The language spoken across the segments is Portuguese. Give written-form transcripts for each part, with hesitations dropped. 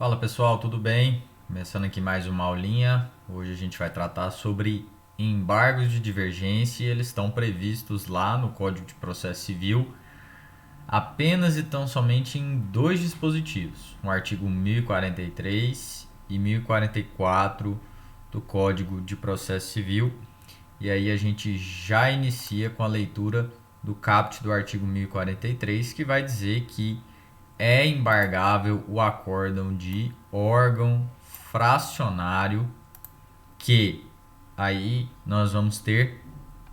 Fala pessoal, tudo bem? Começando aqui mais uma aulinha. Hoje a gente vai tratar sobre embargos de divergência e eles estão previstos lá no Código de Processo Civil apenas e tão somente em dois dispositivos, no artigo 1043 e 1044 do Código de Processo Civil. E aí a gente já inicia com a leitura do caput do artigo 1043, que vai dizer que é embargável o acórdão de órgão fracionário que aí nós vamos ter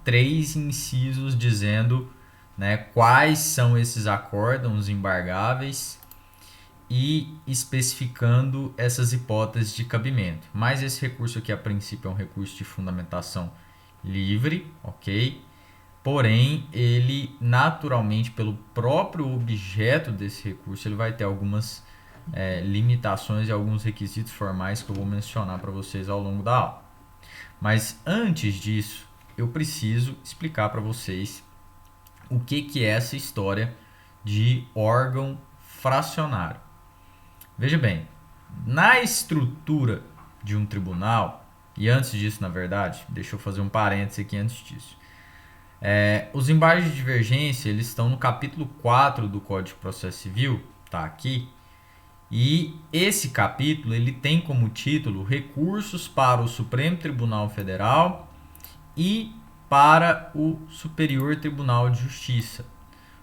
três incisos dizendo, né, quais são esses acórdãos embargáveis e especificando essas hipóteses de cabimento. Mas esse recurso aqui, a princípio, é um recurso de fundamentação livre, ok? Porém, ele naturalmente, pelo próprio objeto desse recurso, ele vai ter algumas limitações e alguns requisitos formais que eu vou mencionar para vocês ao longo da aula. Mas antes disso, eu preciso explicar para vocês o que é essa história de órgão fracionário. Veja bem, na estrutura de um tribunal, e antes disso, na verdade, deixa eu fazer um parênteses aqui antes disso. Os embargos de divergência eles estão no capítulo 4 do Código de Processo Civil, tá aqui. E esse capítulo ele tem como título Recursos para o Supremo Tribunal Federal e para o Superior Tribunal de Justiça.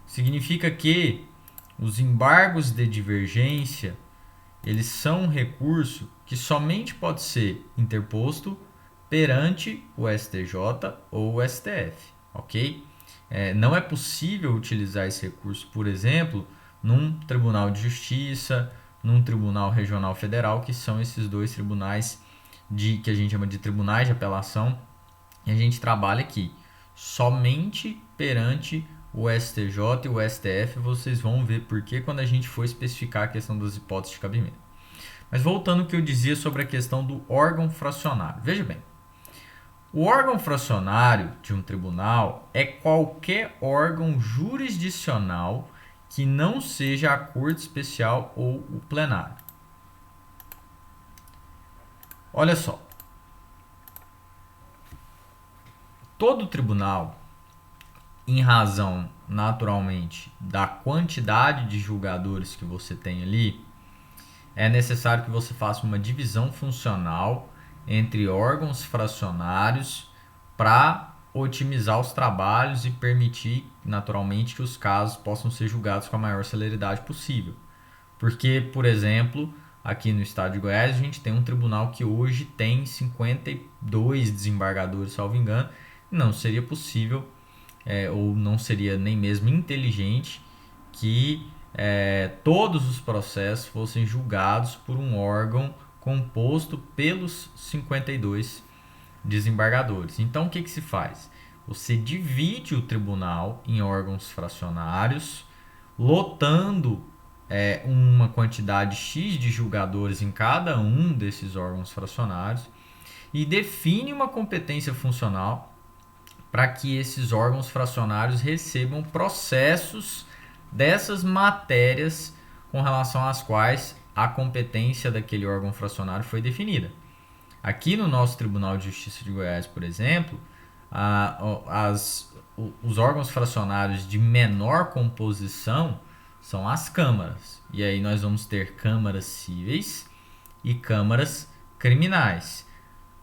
Significa que os embargos de divergência eles são um recurso que somente pode ser interposto perante o STJ ou o STF, ok? Não é possível utilizar esse recurso, por exemplo, num Tribunal de Justiça, num Tribunal Regional Federal, que são esses dois tribunais que a gente chama de tribunais de apelação, e a gente trabalha aqui somente perante o STJ e o STF. Vocês vão ver por que quando a gente for especificar a questão das hipóteses de cabimento. Mas voltando ao que eu dizia sobre a questão do órgão fracionário. Veja bem, o órgão fracionário de um tribunal é qualquer órgão jurisdicional que não seja a corte especial ou o plenário. Olha só, todo tribunal, em razão naturalmente da quantidade de julgadores que você tem ali, é necessário que você faça uma divisão funcional entre órgãos fracionários para otimizar os trabalhos e permitir, naturalmente, que os casos possam ser julgados com a maior celeridade possível. Porque, por exemplo, aqui no estado de Goiás, a gente tem um tribunal que hoje tem 52 desembargadores, salvo engano. Não seria possível, ou não seria nem mesmo inteligente, que todos os processos fossem julgados por um órgão composto pelos 52 desembargadores. Então, o que se faz? Você divide o tribunal em órgãos fracionários, lotando uma quantidade X de julgadores em cada um desses órgãos fracionários e define uma competência funcional para que esses órgãos fracionários recebam processos dessas matérias com relação às quais a competência daquele órgão fracionário foi definida. Aqui no nosso Tribunal de Justiça de Goiás, por exemplo, os órgãos fracionários de menor composição são as câmaras. E aí nós vamos ter câmaras cíveis e câmaras criminais.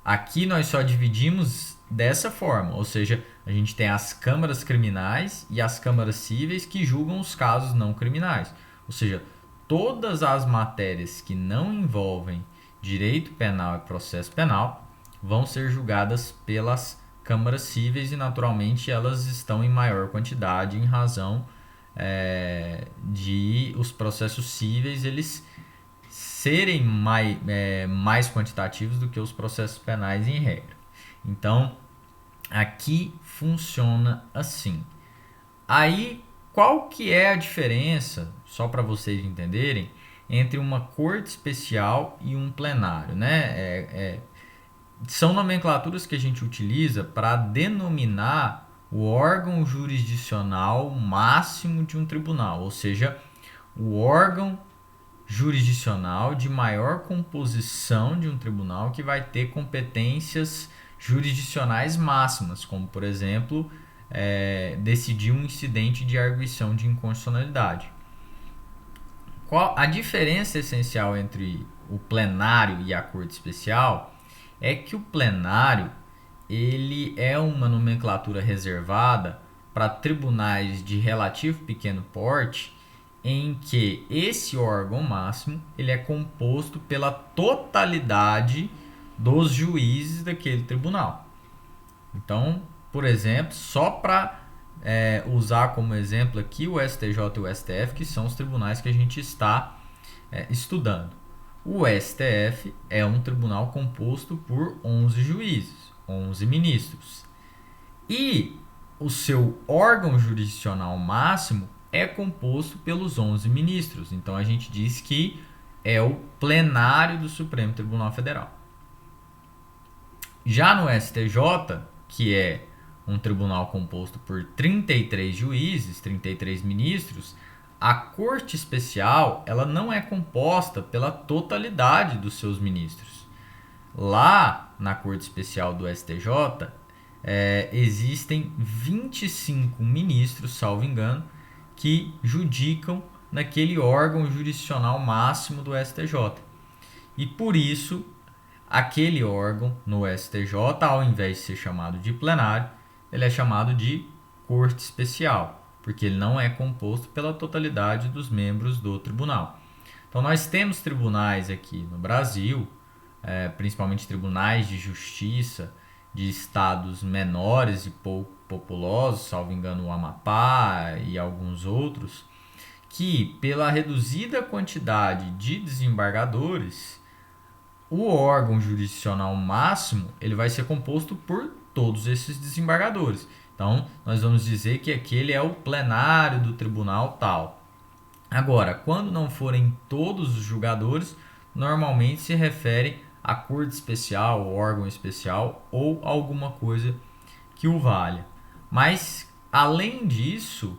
Aqui nós só dividimos dessa forma, ou seja, a gente tem as câmaras criminais e as câmaras cíveis que julgam os casos não criminais. Ou seja, todas as matérias que não envolvem direito penal e processo penal vão ser julgadas pelas câmaras cíveis e, naturalmente, elas estão em maior quantidade em razão de os processos cíveis eles serem mais quantitativos do que os processos penais em regra. Então, aqui funciona assim. Aí, qual que é a diferença, só para vocês entenderem, entre uma corte especial e um plenário, né? São nomenclaturas que a gente utiliza para denominar o órgão jurisdicional máximo de um tribunal, ou seja, o órgão jurisdicional de maior composição de um tribunal que vai ter competências jurisdicionais máximas, como, por exemplo, decidir um incidente de arguição de inconstitucionalidade. Qual a diferença essencial entre o plenário e a Corte Especial é que o plenário ele é uma nomenclatura reservada para tribunais de relativo pequeno porte, em que esse órgão máximo ele é composto pela totalidade dos juízes daquele tribunal. Então, por exemplo, só para usar como exemplo aqui o STJ e o STF, que são os tribunais que a gente está estudando. O STF é um tribunal composto por 11 juízes, 11 ministros. E o seu órgão jurisdicional máximo é composto pelos 11 ministros. Então a gente diz que é o plenário do Supremo Tribunal Federal. Já no STJ, que é um tribunal composto por 33 juízes, 33 ministros, a Corte Especial ela não é composta pela totalidade dos seus ministros. Lá na Corte Especial do STJ, existem 25 ministros, salvo engano, que judicam naquele órgão jurisdicional máximo do STJ. E por isso, aquele órgão no STJ, ao invés de ser chamado de plenário, ele é chamado de Corte Especial, porque ele não é composto pela totalidade dos membros do tribunal. Então nós temos tribunais aqui no Brasil, principalmente tribunais de justiça de estados menores e pouco populosos, salvo engano o Amapá e alguns outros, que pela reduzida quantidade de desembargadores, o órgão jurisdicional máximo ele vai ser composto por todos esses desembargadores. Então, nós vamos dizer que aquele é o plenário do tribunal tal. Agora, quando não forem todos os julgadores, normalmente se refere à corte especial, órgão especial ou alguma coisa que o valha. Mas, além disso,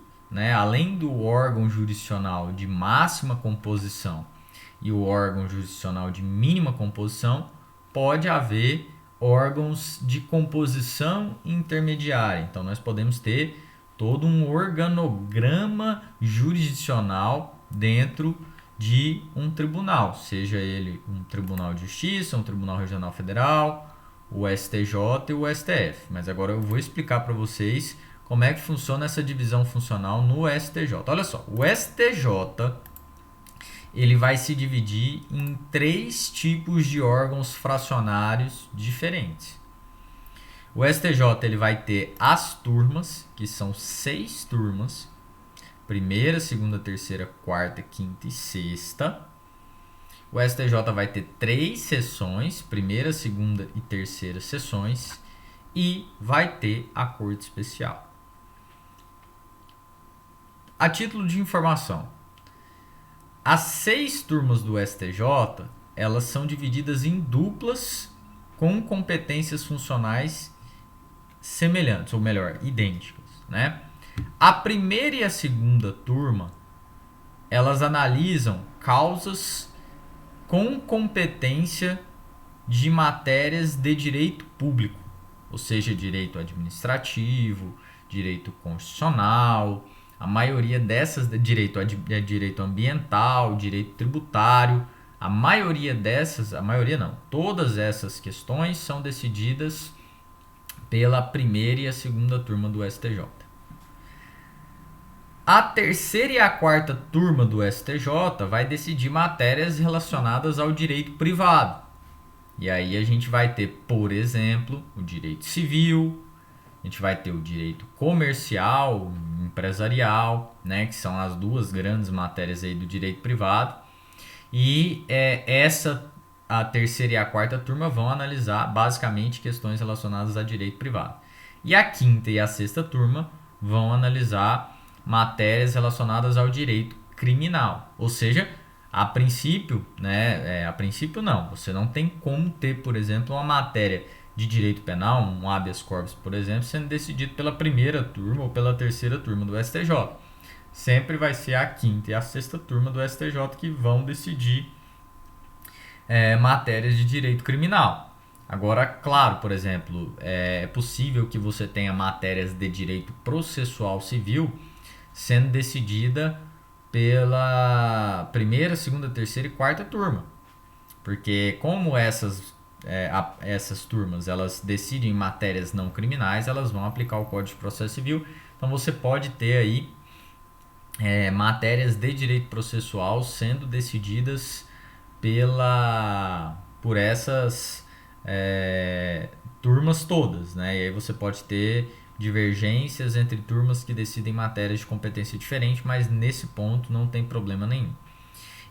além do órgão jurisdicional de máxima composição e o órgão jurisdicional de mínima composição, pode haver órgãos de composição intermediária. Então, nós podemos ter todo um organograma jurisdicional dentro de um tribunal, seja ele um tribunal de justiça, um tribunal regional federal, o STJ e o STF. Mas agora eu vou explicar para vocês como é que funciona essa divisão funcional no STJ. Olha só, o STJ ele vai se dividir em 3 tipos de órgãos fracionários diferentes. O STJ ele vai ter as turmas, que são 6 turmas, primeira, segunda, terceira, quarta, quinta e sexta. O STJ vai ter 3 sessões, primeira, segunda e terceira sessões, e vai ter a Corte Especial. A título de informação, as 6 turmas do STJ, elas são divididas em duplas com competências funcionais semelhantes, ou melhor, idênticas, A primeira e a segunda turma, elas analisam causas com competência de matérias de direito público, ou seja, direito administrativo, direito constitucional, a maioria dessas, direito ambiental, direito tributário, todas essas questões são decididas pela primeira e a segunda turma do STJ. A terceira e a quarta turma do STJ vai decidir matérias relacionadas ao direito privado. E aí a gente vai ter, por exemplo, o direito civil, a gente vai ter o direito comercial, empresarial, que são as 2 grandes matérias aí do direito privado. E a terceira e a quarta turma vão analisar basicamente questões relacionadas a direito privado. E a quinta e a sexta turma vão analisar matérias relacionadas ao direito criminal. Ou seja, a princípio, não, você não tem como ter, por exemplo, uma matéria de direito penal, um habeas corpus, por exemplo, sendo decidido pela primeira turma ou pela terceira turma do STJ. sempre vai ser a quinta e a sexta turma do STJ que vão decidir matérias de direito criminal. Agora, claro, por exemplo, é possível que você tenha matérias de direito processual civil sendo decidida pela primeira, segunda, terceira e quarta turma. Porque como essas turmas elas decidem matérias não criminais, elas vão aplicar o Código de Processo Civil. Então você pode ter aí matérias de direito processual sendo decididas por essas turmas todas, né? E aí você pode ter divergências entre turmas que decidem matérias de competência diferente, mas nesse ponto não tem problema nenhum.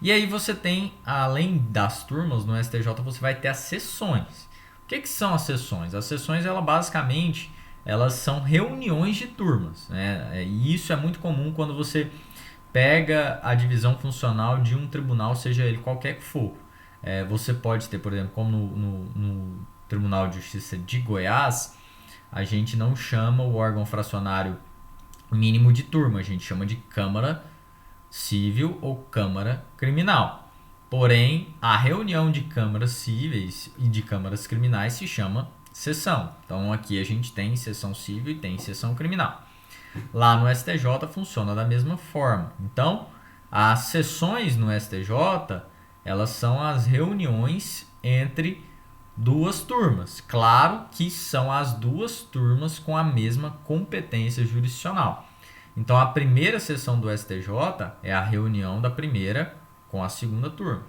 E aí você tem, além das turmas no STJ, você vai ter as sessões. O que são as sessões? As sessões, basicamente, elas são reuniões de turmas, né? E isso é muito comum quando você pega a divisão funcional de um tribunal, seja ele qualquer que for. Você pode ter, por exemplo, como no Tribunal de Justiça de Goiás, a gente não chama o órgão fracionário mínimo de turma, a gente chama de Câmara Civil ou Câmara Criminal. Porém, a reunião de câmaras cíveis e de câmaras criminais se chama sessão. Então aqui a gente tem sessão civil e tem sessão criminal. Lá no STJ funciona da mesma forma. Então, as sessões no STJ, elas são as reuniões entre duas turmas. Claro que são as duas turmas com a mesma competência jurisdicional. Então, a primeira sessão do STJ é a reunião da primeira com a segunda turma.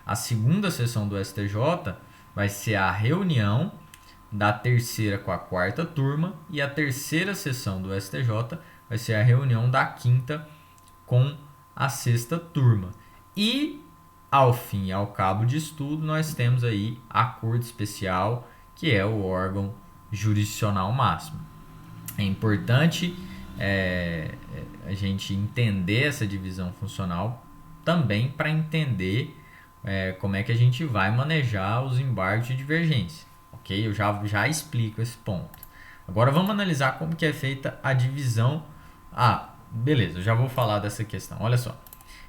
A segunda sessão do STJ vai ser a reunião da terceira com a quarta turma, e a terceira sessão do STJ vai ser a reunião da quinta com a sexta turma. E, ao fim e ao cabo disso tudo, nós temos aí a Corte Especial, que é o órgão jurisdicional máximo. É importante a gente entender essa divisão funcional também para entender como é que a gente vai manejar os embargos de divergência. Ok? Eu já explico esse ponto. Agora vamos analisar como que é feita a divisão. Beleza, eu já vou falar dessa questão. Olha só.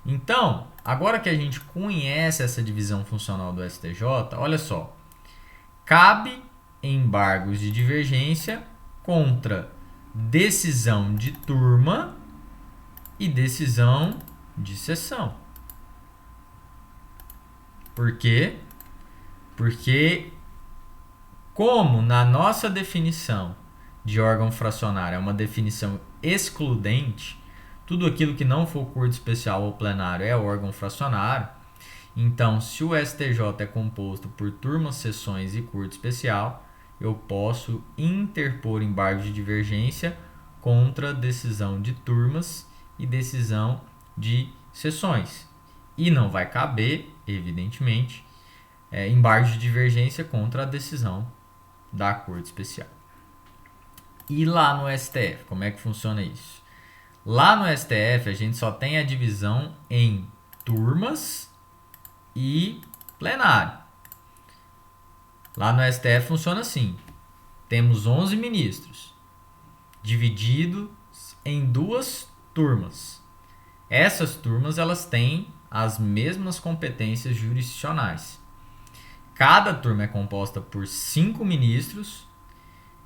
Então, agora que a gente conhece essa divisão funcional do STJ, olha só. Cabe embargos de divergência contra decisão de turma e decisão de sessão. Por quê? Porque como na nossa definição de órgão fracionário é uma definição excludente, tudo aquilo que não for curso especial ou plenário é órgão fracionário. Então, se o STJ é composto por turmas, sessões e curso especial, eu posso interpor embargo de divergência contra decisão de turmas e decisão de sessões. E não vai caber, evidentemente, embargo de divergência contra a decisão da Corte Especial. E lá no STF, como é que funciona isso? Lá no STF, a gente só tem a divisão em turmas e plenário. Lá no STF funciona assim. Temos 11 ministros, divididos em duas turmas. Essas turmas elas têm as mesmas competências jurisdicionais. Cada turma é composta por 5 ministros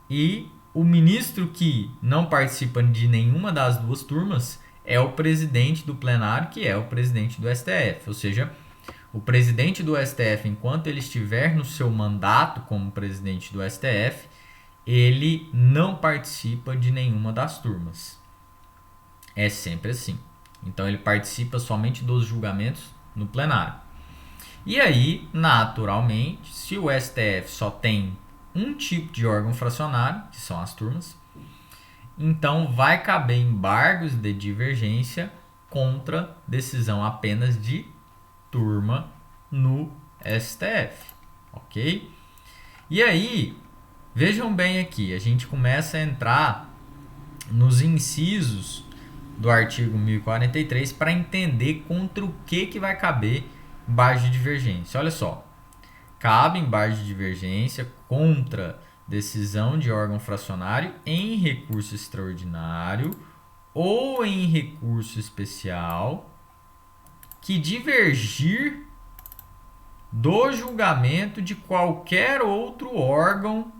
e o ministro que não participa de nenhuma das duas turmas é o presidente do plenário, que é o presidente do STF. Ou seja, o presidente do STF, enquanto ele estiver no seu mandato como presidente do STF, ele não participa de nenhuma das turmas. É sempre assim. Então ele participa somente dos julgamentos no plenário. E aí, naturalmente, se o STF só tem um tipo de órgão fracionário, que são as turmas, então vai caber embargos de divergência contra decisão apenas de turma no STF, ok? E aí, vejam bem aqui, a gente começa a entrar nos incisos do artigo 1043 para entender contra o que vai caber embargo de divergência. Olha só, cabe embargo de divergência contra decisão de órgão fracionário em recurso extraordinário ou em recurso especial que divergir do julgamento de qualquer outro órgão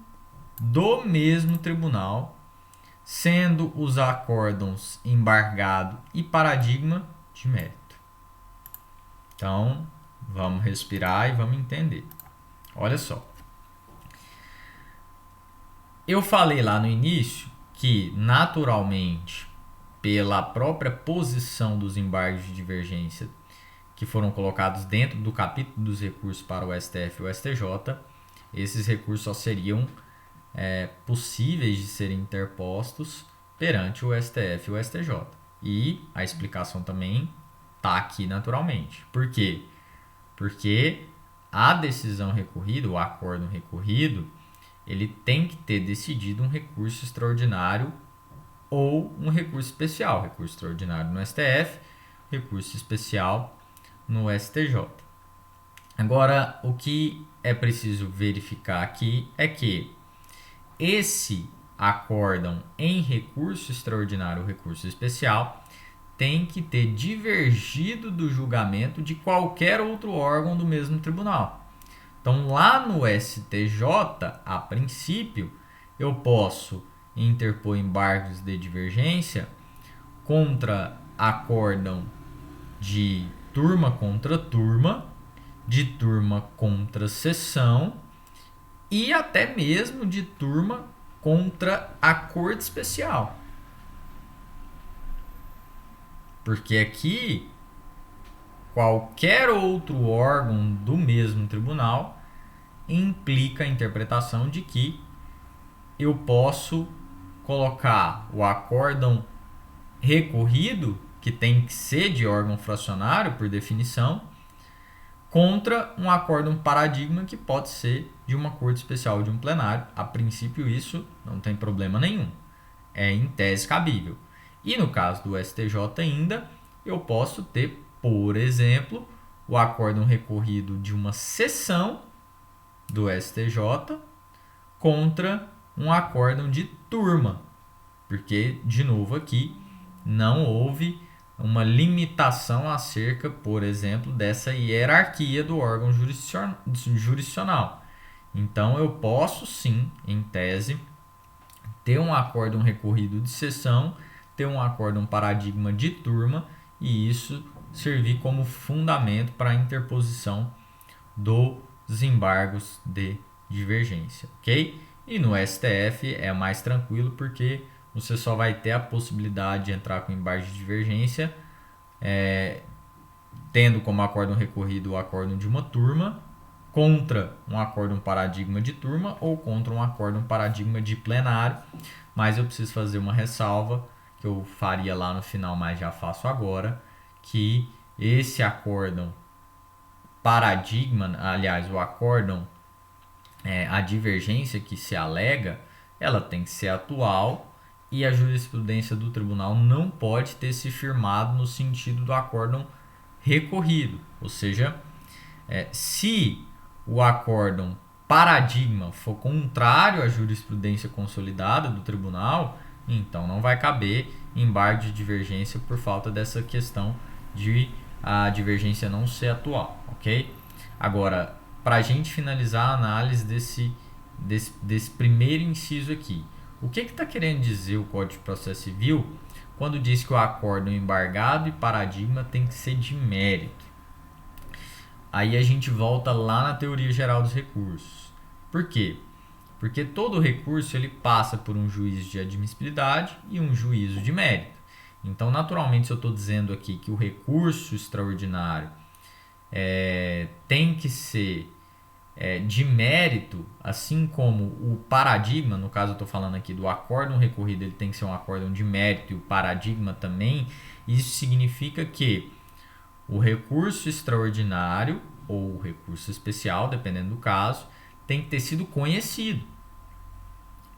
do mesmo tribunal, sendo os acórdãos embargado e paradigma de mérito. Então, vamos respirar e vamos entender. Olha só. Eu falei lá no início que, naturalmente, pela própria posição dos embargos de divergência que foram colocados dentro do capítulo dos recursos para o STF e o STJ, esses recursos só seriam possíveis de serem interpostos perante o STF e o STJ. E a explicação também está aqui naturalmente. Por quê? Porque a decisão recorrida, o acórdão recorrido, ele tem que ter decidido um recurso extraordinário ou um recurso especial. Recurso extraordinário no STF, recurso especial no STJ. Agora, o que é preciso verificar aqui é que esse acórdão em recurso extraordinário ou recurso especial tem que ter divergido do julgamento de qualquer outro órgão do mesmo tribunal. Então, lá no STJ, a princípio, eu posso interpor embargos de divergência contra acórdão de turma contra turma, de turma contra seção e até mesmo de turma contra a corte especial. Porque aqui, qualquer outro órgão do mesmo tribunal implica a interpretação de que eu posso colocar o acórdão recorrido, que tem que ser de órgão fracionário por definição, contra um acórdão paradigma que pode ser de uma corte especial ou de um plenário. A princípio isso não tem problema nenhum, é em tese cabível. E no caso do STJ ainda, eu posso ter, por exemplo, o acórdão recorrido de uma seção do STJ contra um acórdão de turma, porque, de novo aqui, não houve uma limitação acerca, por exemplo, dessa hierarquia do órgão jurisdicional. Então, eu posso sim, em tese, ter um acórdão recorrido de seção, ter um acórdão paradigma de turma e isso servir como fundamento para a interposição dos embargos de divergência, ok? E no STF é mais tranquilo porque você só vai ter a possibilidade de entrar com embargo de divergência tendo como acórdão recorrido o acórdão de uma turma contra um acórdão paradigma de turma ou contra um acórdão paradigma de plenário. Mas eu preciso fazer uma ressalva que eu faria lá no final, mas já faço agora, que esse acórdão paradigma, aliás, o acórdão, a divergência que se alega, ela tem que ser atual e a jurisprudência do tribunal não pode ter se firmado no sentido do acórdão recorrido. Ou seja, se o acórdão paradigma for contrário à jurisprudência consolidada do tribunal, então não vai caber embargo de divergência por falta dessa questão de a divergência não ser atual, ok? Agora, para a gente finalizar a análise desse primeiro inciso aqui, o que está querendo dizer o Código de Processo Civil quando diz que o acórdão embargado e paradigma tem que ser de mérito? Aí a gente volta lá na teoria geral dos recursos. Por quê? Porque todo recurso ele passa por um juízo de admissibilidade e um juízo de mérito. Então, naturalmente, se eu estou dizendo aqui que o recurso extraordinário tem que ser de mérito, assim como o paradigma, no caso eu estou falando aqui do acórdão recorrido, ele tem que ser um acórdão de mérito e o paradigma também, isso significa que o recurso extraordinário ou o recurso especial, dependendo do caso, tem que ter sido conhecido.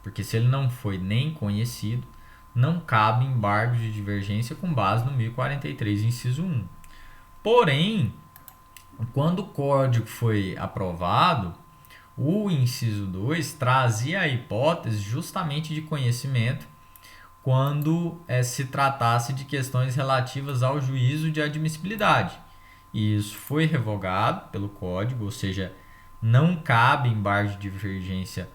Porque se ele não foi nem conhecido, não cabe embargo de divergência com base no 1043, inciso 1. Porém, quando o código foi aprovado, o inciso 2 trazia a hipótese justamente de conhecimento quando se tratasse de questões relativas ao juízo de admissibilidade. E isso foi revogado pelo Código, ou seja, não cabe embargo de divergência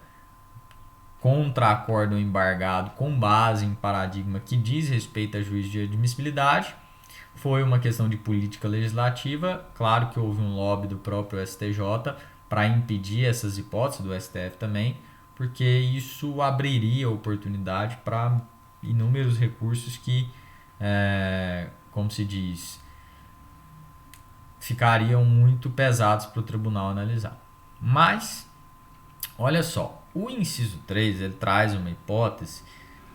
contra acórdão embargado com base em paradigma que diz respeito a juízo de admissibilidade. Foi uma questão de política legislativa. Claro que houve um lobby do próprio STJ para impedir essas hipóteses, do STF também, porque isso abriria oportunidade para inúmeros recursos que, como se diz, ficariam muito pesados para o tribunal analisar. Mas, olha só, o inciso 3 ele traz uma hipótese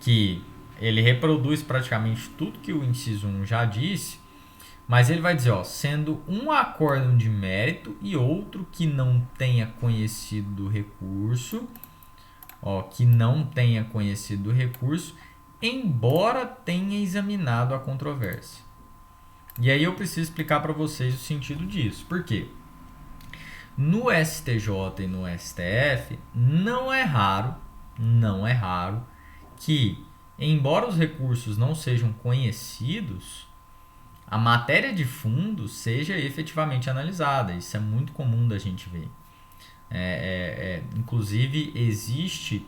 que ele reproduz praticamente tudo que o inciso 1 já disse, mas ele vai dizer, sendo um acórdão de mérito e outro que não tenha conhecido do recurso, embora tenha examinado a controvérsia. E aí eu preciso explicar para vocês o sentido disso. Por quê? No STJ e no STF, não é raro que, embora os recursos não sejam conhecidos, a matéria de fundo seja efetivamente analisada. Isso é muito comum da gente ver. Inclusive, existe,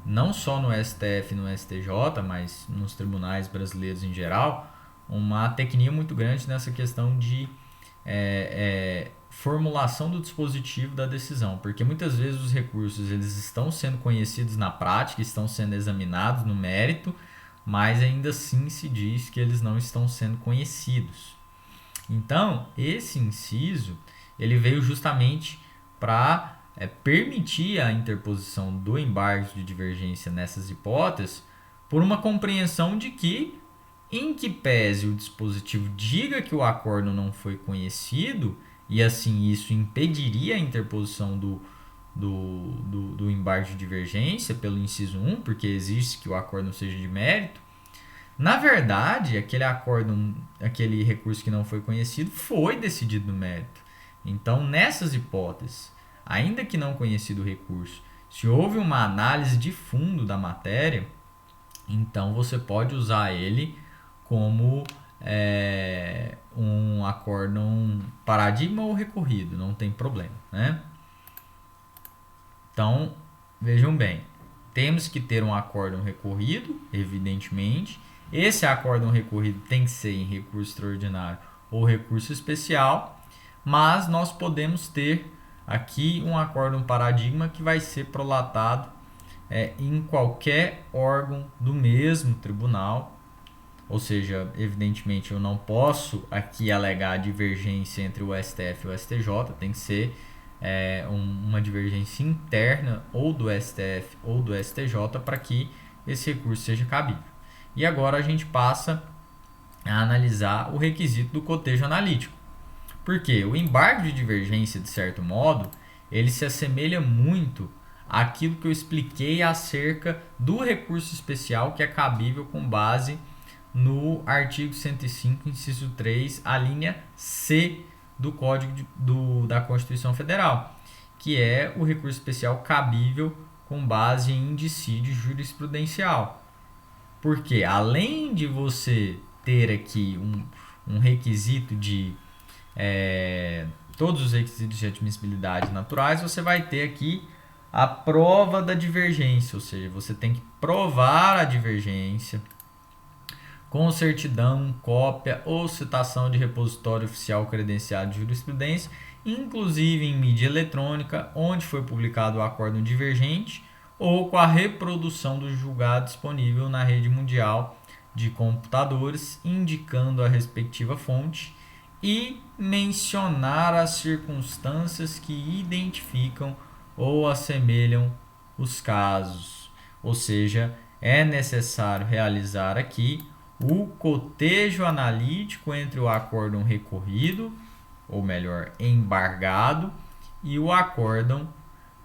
não só no STF e no STJ, mas nos tribunais brasileiros em geral, uma tecnia muito grande nessa questão de formulação do dispositivo da decisão, porque muitas vezes os recursos eles estão sendo conhecidos na prática, estão sendo examinados no mérito, mas ainda assim se diz que eles não estão sendo conhecidos. Então, esse inciso ele veio justamente para permitir a interposição do embargo de divergência nessas hipóteses por uma compreensão de que, em que pese o dispositivo diga que o acórdão não foi conhecido, e assim isso impediria a interposição do embargo de divergência pelo inciso 1, porque exige que o acórdão seja de mérito, na verdade, aquele recurso que não foi conhecido foi decidido no mérito. Então, nessas hipóteses, ainda que não conhecido o recurso, se houve uma análise de fundo da matéria, então você pode usar ele como um acórdão paradigma ou recorrido, não tem problema, né? Então, vejam bem, temos que ter um acórdão recorrido, evidentemente. Esse acórdão recorrido tem que ser em recurso extraordinário ou recurso especial, mas nós podemos ter aqui um acórdão paradigma que vai ser prolatado em qualquer órgão do mesmo tribunal. Ou seja, evidentemente eu não posso aqui alegar divergência entre o STF e o STJ, tem que ser uma divergência interna ou do STF ou do STJ para que esse recurso seja cabível. E agora a gente passa a analisar o requisito do cotejo analítico. Porque o embargo de divergência, de certo modo, ele se assemelha muito àquilo que eu expliquei acerca do recurso especial que é cabível com base no artigo 105, inciso 3, a linha C do Código da Constituição Federal, que é o recurso especial cabível com base em indicídio jurisprudencial. Porque além de você ter aqui um requisito de todos os requisitos de admissibilidade naturais, você vai ter aqui a prova da divergência, ou seja, você tem que provar a divergência com certidão, cópia ou citação de repositório oficial credenciado de jurisprudência, inclusive em mídia eletrônica, onde foi publicado o acórdão divergente, ou com a reprodução do julgado disponível na rede mundial de computadores, indicando a respectiva fonte, e mencionar as circunstâncias que identificam ou assemelham os casos. Ou seja, é necessário realizar aqui o cotejo analítico entre o acórdão recorrido, ou melhor, embargado, e o acórdão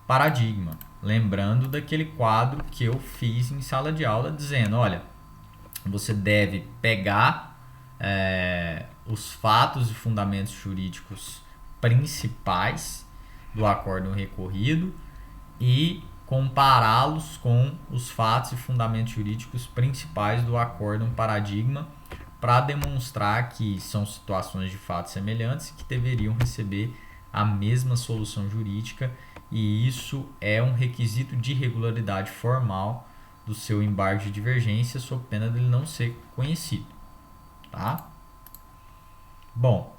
paradigma. Lembrando daquele quadro que eu fiz em sala de aula, dizendo, olha, você deve pegar os fatos e fundamentos jurídicos principais do acórdão recorrido e compará-los com os fatos e fundamentos jurídicos principais do acórdão paradigma para demonstrar que são situações de fato semelhantes e que deveriam receber a mesma solução jurídica, e isso é um requisito de regularidade formal do seu embargo de divergência, sob pena dele não ser conhecido. Tá? Bom,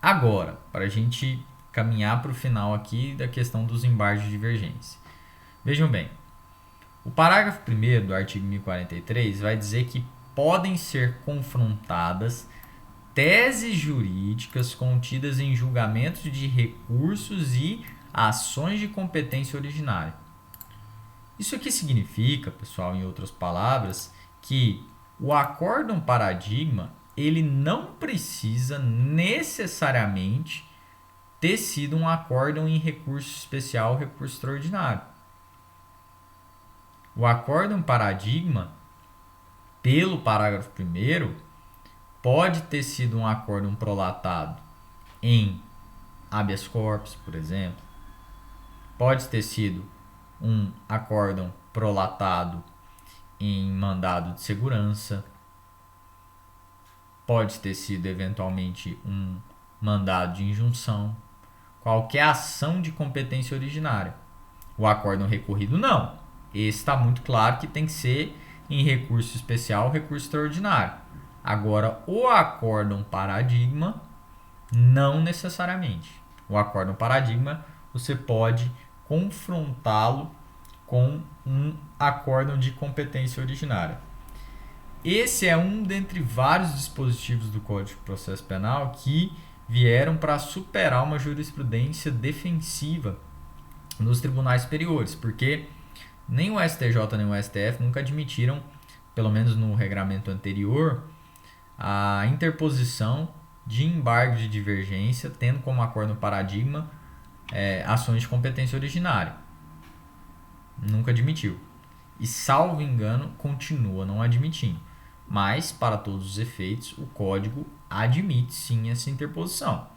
agora, para a gente caminhar para o final aqui da questão dos embargos de divergência. Vejam bem, o parágrafo 1º do artigo 1043 vai dizer que podem ser confrontadas teses jurídicas contidas em julgamentos de recursos e ações de competência originária. Isso aqui significa, pessoal, em outras palavras, que o acórdão paradigma ele não precisa necessariamente ter sido um acórdão em recurso especial ou recurso extraordinário. O acórdão paradigma, pelo parágrafo 1º, pode ter sido um acórdão prolatado em habeas corpus, por exemplo. Pode ter sido um acórdão prolatado em mandado de segurança. Pode ter sido, eventualmente, um mandado de injunção. Qualquer ação de competência originária. O acórdão recorrido, não. Esse está muito claro que tem que ser em recurso especial ou recurso extraordinário. Agora, o acórdão paradigma, não necessariamente. O acórdão paradigma, você pode confrontá-lo com um acórdão de competência originária. Esse é um dentre vários dispositivos do Código de Processo Penal que vieram para superar uma jurisprudência defensiva nos tribunais superiores, porque nem o STJ nem o STF nunca admitiram, pelo menos no regramento anterior, a interposição de embargo de divergência, tendo como acórdão paradigma ações de competência originária. Nunca admitiu. E, salvo engano, continua não admitindo. Mas, para todos os efeitos, o Código admite sim essa interposição.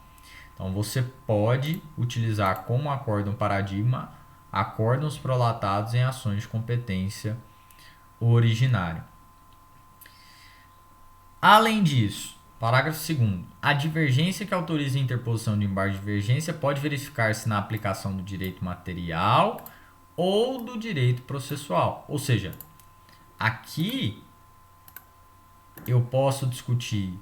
Então, você pode utilizar como acórdão paradigma acórdãos prolatados em ações de competência originária. Além disso, parágrafo 2º, a divergência que autoriza a interposição de embargo de divergência pode verificar-se na aplicação do direito material ou do direito processual. Ou seja, aqui eu posso discutir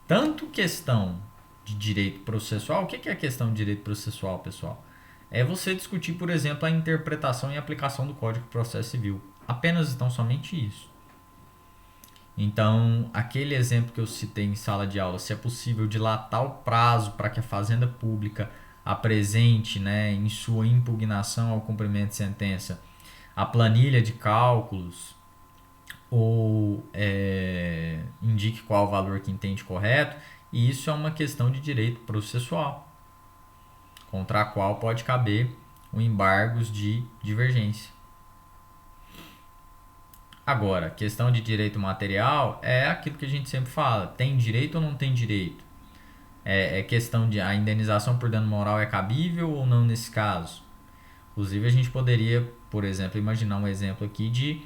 tanto questão de direito processual. O que é a questão de direito processual, pessoal? É você discutir, por exemplo, a interpretação e aplicação do Código de Processo Civil. Apenas então somente isso. Então, aquele exemplo que eu citei em sala de aula, se é possível dilatar o prazo para que a Fazenda Pública apresente, em sua impugnação ao cumprimento de sentença, a planilha de cálculos ou indique qual o valor que entende correto, e isso é uma questão de direito processual, contra a qual pode caber o embargos de divergência. Agora, questão de direito material é aquilo que a gente sempre fala, tem direito ou não tem direito? É questão de a indenização por dano moral é cabível ou não nesse caso? Inclusive, a gente poderia, por exemplo, imaginar um exemplo aqui de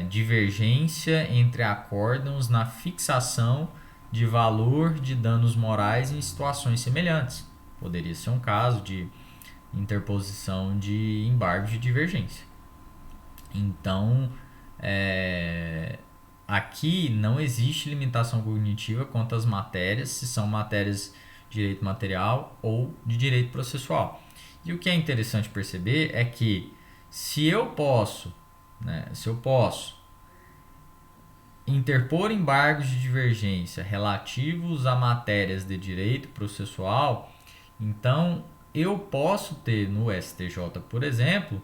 divergência entre acórdãos na fixação de valor de danos morais em situações semelhantes. Poderia ser um caso de interposição de embargos de divergência. Então, aqui não existe limitação cognitiva quanto às matérias, se são matérias de direito material ou de direito processual. E o que é interessante perceber é que se eu posso interpor embargos de divergência relativos a matérias de direito processual, então eu posso ter no STJ, por exemplo,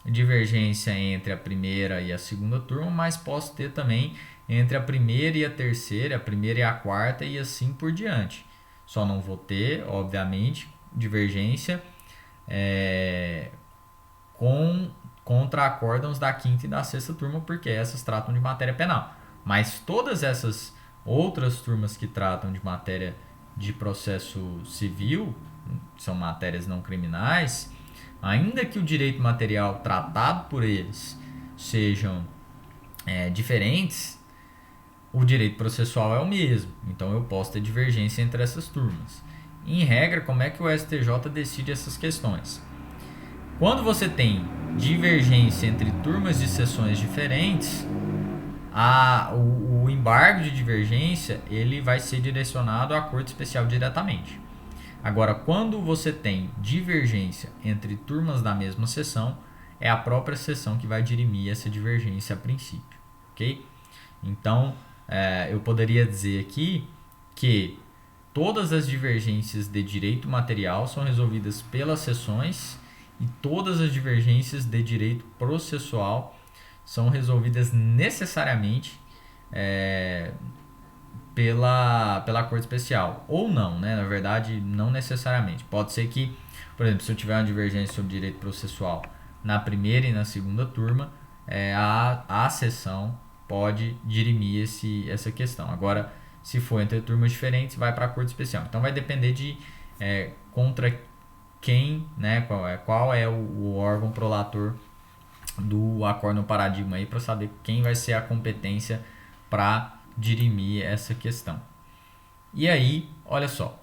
divergência entre a primeira e a segunda turma, mas posso ter também entre a primeira e a terceira, a primeira e a quarta e assim por diante. Só não vou ter, obviamente, divergência contra acórdãos da quinta e da sexta turma, porque essas tratam de matéria penal. Mas todas essas outras turmas que tratam de matéria de processo civil, são matérias não criminais, Ainda que o direito material tratado por eles sejam diferentes, o direito processual é o mesmo. Então eu posso ter divergência entre essas turmas. Em regra, como é que o STJ decide essas questões? Quando você tem divergência entre turmas de sessões diferentes, o embargo de divergência ele vai ser direcionado à Corte Especial diretamente. Agora, quando você tem divergência entre turmas da mesma sessão, é a própria sessão que vai dirimir essa divergência a princípio, ok? Então, eu poderia dizer aqui que todas as divergências de direito material são resolvidas pelas sessões e todas as divergências de direito processual são resolvidas necessariamente pela Corte Especial. Ou não, né? Na verdade, não necessariamente. Pode ser que, por exemplo, se eu tiver uma divergência sobre direito processual na primeira e na segunda turma, a sessão pode dirimir essa questão. Agora, se for entre turmas diferentes, vai para a Corte Especial. Então, vai depender de contra quem, né? Qual é o órgão prolator do acórdão paradigma aí, para saber quem vai ser a competência para dirimir essa questão. E aí, olha só,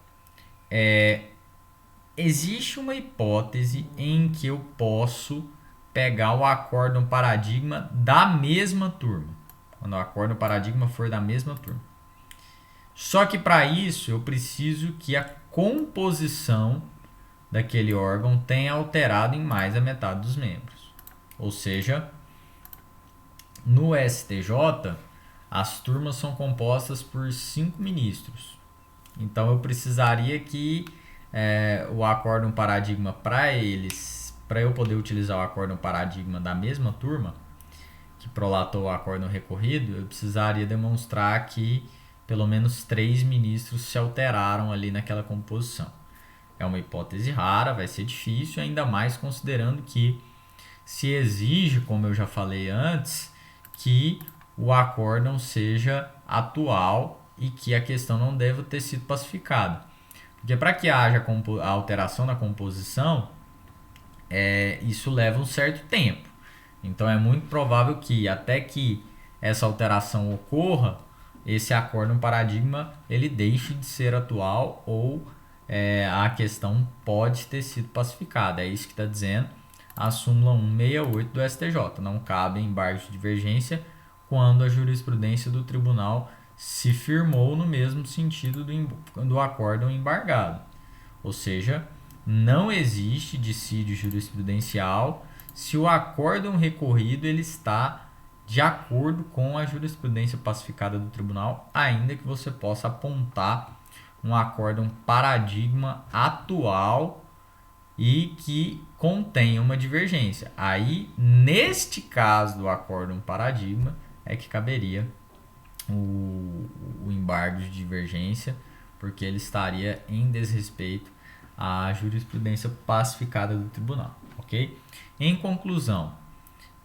existe uma hipótese em que eu posso pegar o acórdão paradigma da mesma turma, quando o acórdão paradigma for da mesma turma. Só que para isso eu preciso que a composição daquele órgão tenha alterado em mais da metade dos membros. Ou seja, no STJ, as turmas são compostas por 5 ministros. Então eu precisaria que o acórdão paradigma para eu poder utilizar o acórdão paradigma da mesma turma, que prolatou o acórdão recorrido, eu precisaria demonstrar que pelo menos 3 ministros se alteraram ali naquela composição. É uma hipótese rara, vai ser difícil, ainda mais considerando que se exige, como eu já falei antes, que o acórdão seja atual e que a questão não deva ter sido pacificada. Porque para que haja a alteração na composição, isso leva um certo tempo. Então é muito provável que até que essa alteração ocorra, esse acórdão paradigma ele deixe de ser atual ou a questão pode ter sido pacificada. É isso que está dizendo a súmula 168 do STJ. Não cabe embargos de divergência quando a jurisprudência do tribunal se firmou no mesmo sentido do acórdão embargado. Ou seja, não existe dissídio jurisprudencial se o acórdão recorrido ele está de acordo com a jurisprudência pacificada do tribunal, ainda que você possa apontar um acórdão paradigma atual e que contém uma divergência. Aí, neste caso do acórdão paradigma, é que caberia o embargo de divergência, porque ele estaria em desrespeito à jurisprudência pacificada do tribunal, ok? Em conclusão,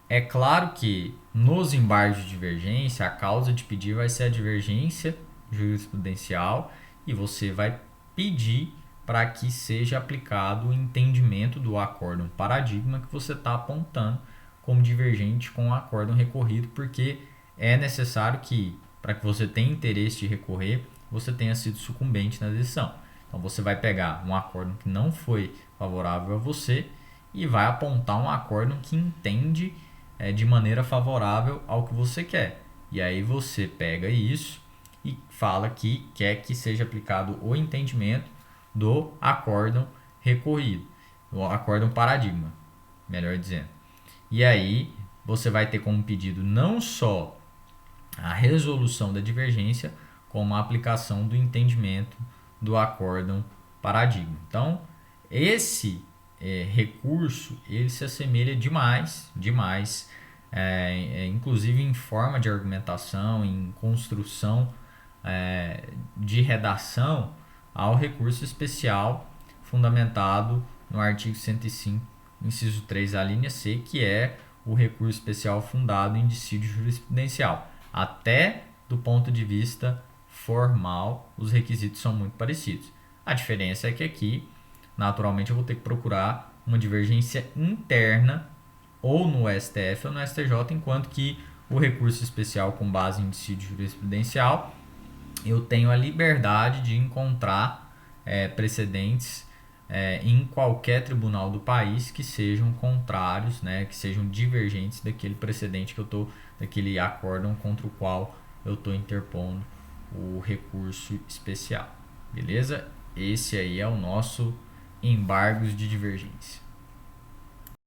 é claro que nos embargos de divergência, a causa de pedir vai ser a divergência jurisprudencial e você vai pedir para que seja aplicado o entendimento do acórdão paradigma que você está apontando como divergente com o acórdão recorrido, porque é necessário que, para que você tenha interesse de recorrer, você tenha sido sucumbente na decisão. Então você vai pegar um acórdão que não foi favorável a você e vai apontar um acórdão que entende de maneira favorável ao que você quer. E aí você pega isso e fala que quer que seja aplicado o entendimento do acórdão recorrido, o acórdão paradigma, melhor dizendo. E aí você vai ter como pedido não só a resolução da divergência, como a aplicação do entendimento do acórdão paradigma. Então, esse recurso ele se assemelha demais, inclusive em forma de argumentação, em construção de redação, ao recurso especial fundamentado no artigo 105, inciso 3, a linha C, que é o recurso especial fundado em dissídio jurisprudencial. Até do ponto de vista formal, os requisitos são muito parecidos. A diferença é que aqui, naturalmente, eu vou ter que procurar uma divergência interna ou no STF ou no STJ, enquanto que o recurso especial com base em dissídio jurisprudencial, eu tenho a liberdade de encontrar precedentes em qualquer tribunal do país que sejam contrários, né, que sejam divergentes daquele precedente que eu tô, daquele acórdão contra o qual eu estou interpondo o recurso especial. Beleza? Esse aí é o nosso embargos de divergência.